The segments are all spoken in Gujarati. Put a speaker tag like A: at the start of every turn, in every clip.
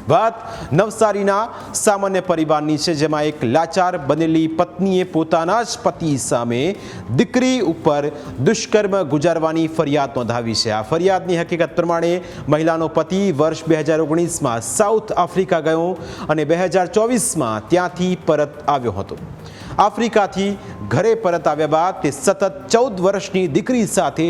A: વાત નવસારીના સામાન્ય પરિવારની છે, જેમાં એક લાચાર બનેલી પત્નીએ પોતાના જ પતિ સામે દીકરી ઉપર દુષ્કર્મ ગુજારવાની ફરિયાદ નોંધાવી છે। આ ફરિયાદની હકીકત પ્રમાણે મહિલાનો પતિ વર્ષ 2019માં સાઉથ આફ્રિકા ગયો અને 2024માં ત્યાંથી પરત આવ્યો હતો। આફ્રિકાથી ઘરે પરત આવ્યા બાદ તે સતત 14 વર્ષની દીકરી સાથે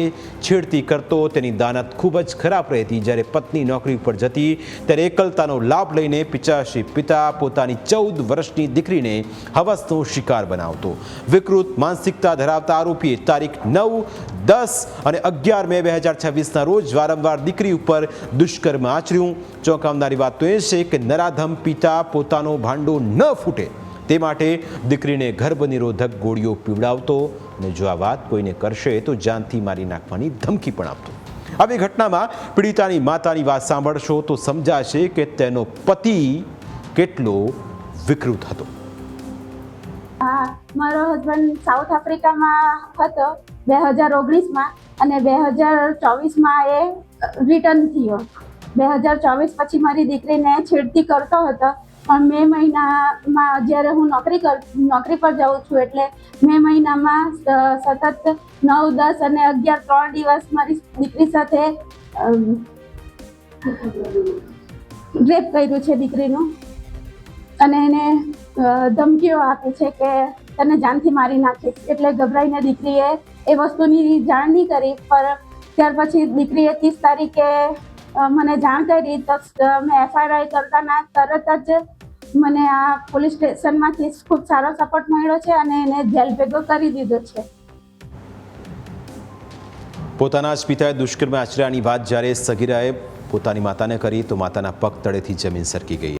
A: છેડતી કરતો। તેની દાનત ખૂબ જ ખરાબ રહેતી। જ્યારે પત્ની નોકરી ઉપર જતી ત્યારે એકલતાનો લાભ લઈને પિચાશી પિતા પોતાની 14 વર્ષની દીકરીને હવસનો શિકાર બનાવતો। વિકૃત માનસિકતા ધરાવતા આરોપીએ તારીખ 9, 10 અને 11 મે 2026ના રોજ વારંવાર દીકરી ઉપર દુષ્કર્મ આચર્યું। ચોંકાવનારી વાત તો એ છે કે નરાધમ પિતા પોતાનો ભાંડો ન ફૂટે તે માટે દીકરીને ગર્ભનિરોધક ગોળીઓ પીવડાવતો અને જો આ વાત કોઈને કરશે તો જાનથી મારી નાખવાની ધમકી પણ આપતો। આવી ઘટનામાં પીડિતાની માતાની વાત સાંભળશો તો સમજાશે કે તેનો પતિ કેટલો વિકૃત હતો।
B: મારો હસબન્ડ સાઉથ આફ્રિકામાં હતો 2019માં અને 2024માં એ રિટર્ન થયો। 2024 પછી મારી દીકરીને છેડતી કરતો હતો, પણ મે મહિનામાં જ્યારે હું નોકરી પર જાઉં છું એટલે મે મહિનામાં સતત 9, 10 અને 11 3 દિવસ મારી દીકરી સાથે રેપ કર્યું છે દીકરીનું, અને એને ધમકીઓ આપી છે કે તને જાનથી મારી નાખીશ। એટલે ગભરાઈને દીકરીએ એ વસ્તુની જાણ નહીં કરી, પણ ત્યાર પછી દીકરીએ 30 તારીખે મને જાણ કરી તો મેં FIR કરતાના તરત જ મને આ પોલીસ સ્ટેશનમાંથી ખૂબ સારો સપોર્ટ મળ્યો છે અને એને જેલ ભેગો કરી દીધો છે।
A: પોતાના જ પિતાએ દુષ્કર્મ આચર્યાની વાત જ્યારે સગીરાએ પોતાની માતાને કરી તો માતાના પગ તળેથી જમીન સરકી ગઈ।